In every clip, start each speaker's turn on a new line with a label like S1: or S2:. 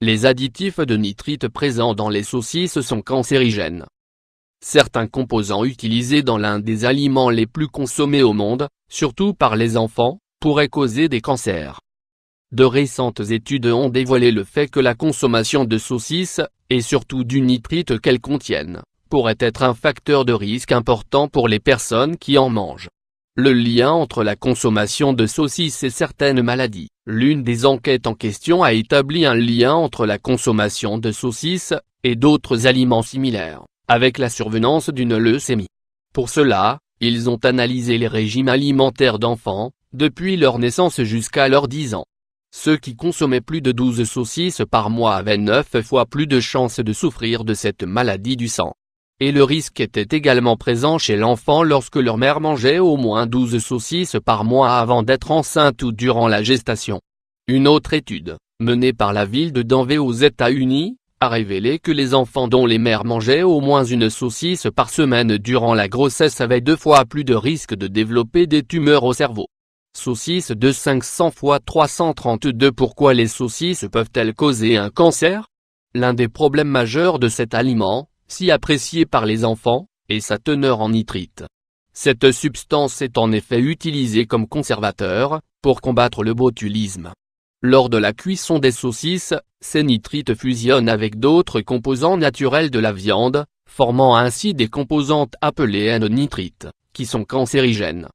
S1: Les additifs de nitrite présents dans les saucisses sont cancérigènes. Certains composants utilisés dans l'un des aliments les plus consommés au monde, surtout par les enfants, pourraient causer des cancers. De récentes études ont dévoilé le fait que la consommation de saucisses, et surtout du nitrite qu'elles contiennent, pourrait être un facteur de risque important pour les personnes qui en mangent. Le lien entre la consommation de saucisses et certaines maladies. L'une des enquêtes en question a établi un lien entre la consommation de saucisses et d'autres aliments similaires, avec la survenance d'une leucémie. Pour cela, ils ont analysé les régimes alimentaires d'enfants, depuis leur naissance jusqu'à leurs 10 ans. Ceux qui consommaient plus de 12 saucisses par mois avaient 9 fois plus de chances de souffrir de cette maladie du sang. Et le risque était également présent chez l'enfant lorsque leur mère mangeait au moins 12 saucisses par mois avant d'être enceinte ou durant la gestation. Une autre étude, menée par la ville de Denver aux États-Unis, a révélé que les enfants dont les mères mangeaient au moins une saucisse par semaine durant la grossesse avaient 2 fois plus de risque de développer des tumeurs au cerveau. Saucisses de 500 x 332. Pourquoi les saucisses peuvent-elles causer un cancer? L'un des problèmes majeurs de cet aliment, si apprécié par les enfants, est sa teneur en nitrite. Cette substance est en effet utilisée comme conservateur, pour combattre le botulisme. Lors de la cuisson des saucisses, ces nitrites fusionnent avec d'autres composants naturels de la viande, formant ainsi des composantes appelées N-nitrites, qui sont cancérigènes.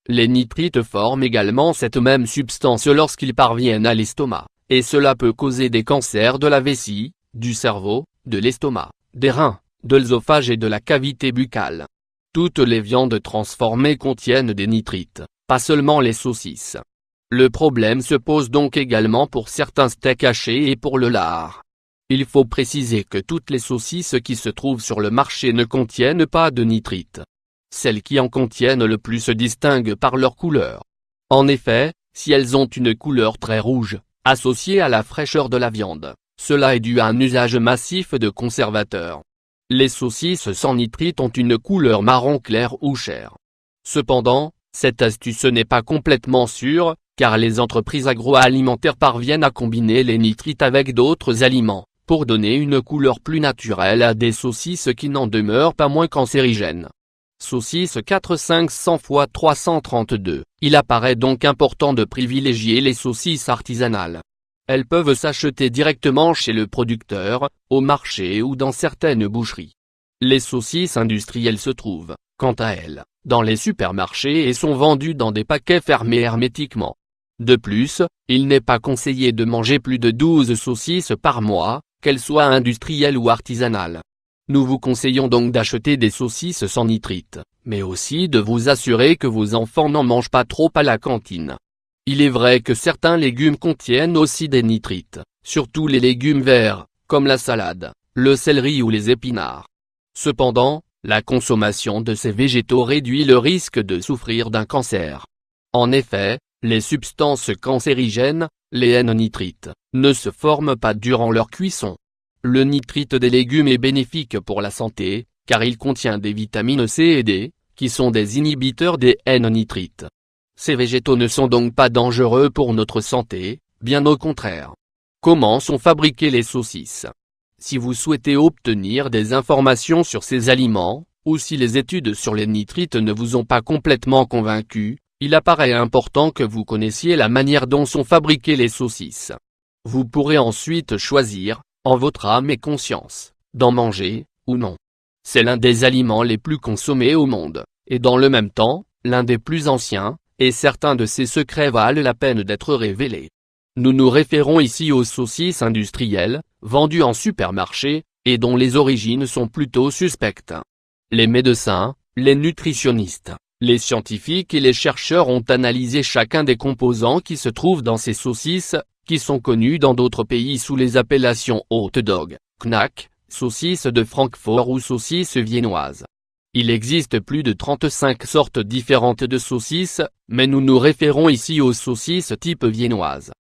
S1: Les nitrites forment également cette même substance lorsqu'ils parviennent à l'estomac, et cela peut causer des cancers de la vessie, du cerveau, de l'estomac, des reins, de l'œsophage et de la cavité buccale. Toutes les viandes transformées contiennent des nitrites, pas seulement les saucisses. Le problème se pose donc également pour certains steaks hachés et pour le lard. Il faut préciser que toutes les saucisses qui se trouvent sur le marché ne contiennent pas de nitrite. Celles qui en contiennent le plus se distinguent par leur couleur. En effet, si elles ont une couleur très rouge, associée à la fraîcheur de la viande, cela est dû à un usage massif de conservateurs. Les saucisses sans nitrite ont une couleur marron clair ou chair. Cependant, cette astuce n'est pas complètement sûre, car les entreprises agroalimentaires parviennent à combiner les nitrites avec d'autres aliments, pour donner une couleur plus naturelle à des saucisses qui n'en demeurent pas moins cancérigènes. Saucisse 400-500 x 332. Il apparaît donc important de privilégier les saucisses artisanales. Elles peuvent s'acheter directement chez le producteur, au marché ou dans certaines boucheries. Les saucisses industrielles se trouvent, quant à elles, dans les supermarchés et sont vendues dans des paquets fermés hermétiquement. De plus, il n'est pas conseillé de manger plus de 12 saucisses par mois, qu'elles soient industrielles ou artisanales. Nous vous conseillons donc d'acheter des saucisses sans nitrite, mais aussi de vous assurer que vos enfants n'en mangent pas trop à la cantine. Il est vrai que certains légumes contiennent aussi des nitrites, surtout les légumes verts, comme la salade, le céleri ou les épinards. Cependant, la consommation de ces végétaux réduit le risque de souffrir d'un cancer. En effet, les substances cancérigènes, les N-nitrites, ne se forment pas durant leur cuisson. Le nitrite des légumes est bénéfique pour la santé, car il contient des vitamines C et D, qui sont des inhibiteurs des N-nitrites. Ces végétaux ne sont donc pas dangereux pour notre santé, bien au contraire. Comment sont fabriquées les saucisses? Si vous souhaitez obtenir des informations sur ces aliments, ou si les études sur les nitrites ne vous ont pas complètement convaincu, il apparaît important que vous connaissiez la manière dont sont fabriquées les saucisses. Vous pourrez ensuite choisir, en votre âme et conscience, d'en manger, ou non. C'est l'un des aliments les plus consommés au monde, et dans le même temps, l'un des plus anciens, et certains de ses secrets valent la peine d'être révélés. Nous nous référons ici aux saucisses industrielles, vendues en supermarché, et dont les origines sont plutôt suspectes. Les médecins, les nutritionnistes, les scientifiques et les chercheurs ont analysé chacun des composants qui se trouvent dans ces saucisses, qui sont connus dans d'autres pays sous les appellations hot dog, knack, saucisses de Francfort ou saucisses viennoises. Il existe plus de 35 sortes différentes de saucisses, mais nous nous référons ici aux saucisses type viennoise.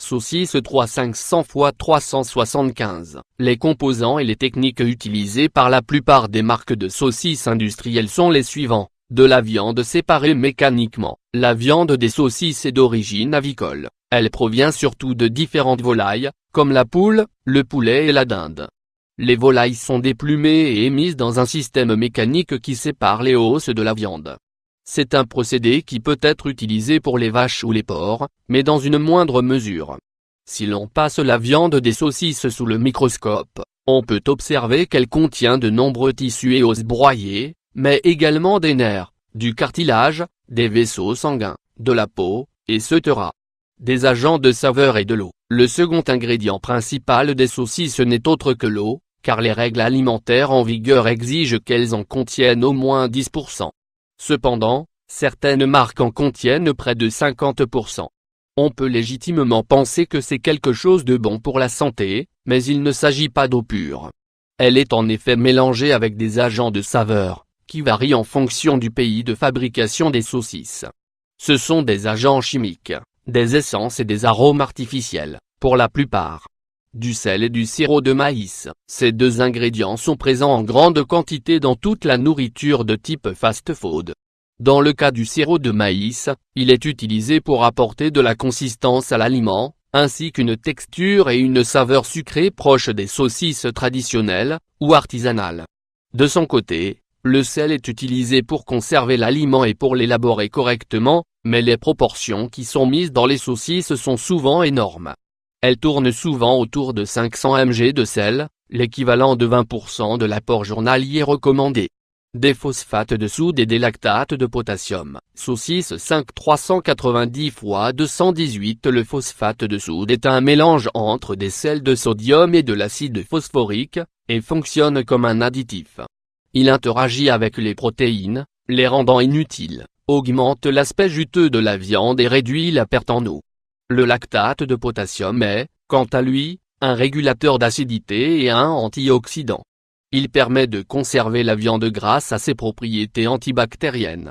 S1: Saucisse 300-500 x 375. Les composants et les techniques utilisées par la plupart des marques de saucisses industrielles sont les suivants. De la viande séparée mécaniquement. La viande des saucisses est d'origine avicole. Elle provient surtout de différentes volailles, comme la poule, le poulet et la dinde. Les volailles sont déplumées et émises dans un système mécanique qui sépare les os de la viande. C'est un procédé qui peut être utilisé pour les vaches ou les porcs, mais dans une moindre mesure. Si l'on passe la viande des saucisses sous le microscope, on peut observer qu'elle contient de nombreux tissus et os broyés, mais également des nerfs, du cartilage, des vaisseaux sanguins, de la peau, etc. Des agents de saveur et de l'eau. Le second ingrédient principal des saucisses n'est autre que l'eau, car les règles alimentaires en vigueur exigent qu'elles en contiennent au moins 10%. Cependant, certaines marques en contiennent près de 50%. On peut légitimement penser que c'est quelque chose de bon pour la santé, mais il ne s'agit pas d'eau pure. Elle est en effet mélangée avec des agents de saveur, qui varient en fonction du pays de fabrication des saucisses. Ce sont des agents chimiques, des essences et des arômes artificiels, pour la plupart. Du sel et du sirop de maïs. Ces deux ingrédients sont présents en grande quantité dans toute la nourriture de type fast-food. Dans le cas du sirop de maïs, il est utilisé pour apporter de la consistance à l'aliment, ainsi qu'une texture et une saveur sucrée proches des saucisses traditionnelles, ou artisanales. De son côté, le sel est utilisé pour conserver l'aliment et pour l'élaborer correctement, mais les proportions qui sont mises dans les saucisses sont souvent énormes. Elles tournent souvent autour de 500 mg de sel, l'équivalent de 20% de l'apport journalier recommandé. Des phosphates de soude et des lactates de potassium. Saucisse 5 390 x 218. Le phosphate de soude est un mélange entre des sels de sodium et de l'acide phosphorique, et fonctionne comme un additif. Il interagit avec les protéines, les rendant inutiles, augmente l'aspect juteux de la viande et réduit la perte en eau. Le lactate de potassium est, quant à lui, un régulateur d'acidité et un antioxydant. Il permet de conserver la viande grâce à ses propriétés antibactériennes.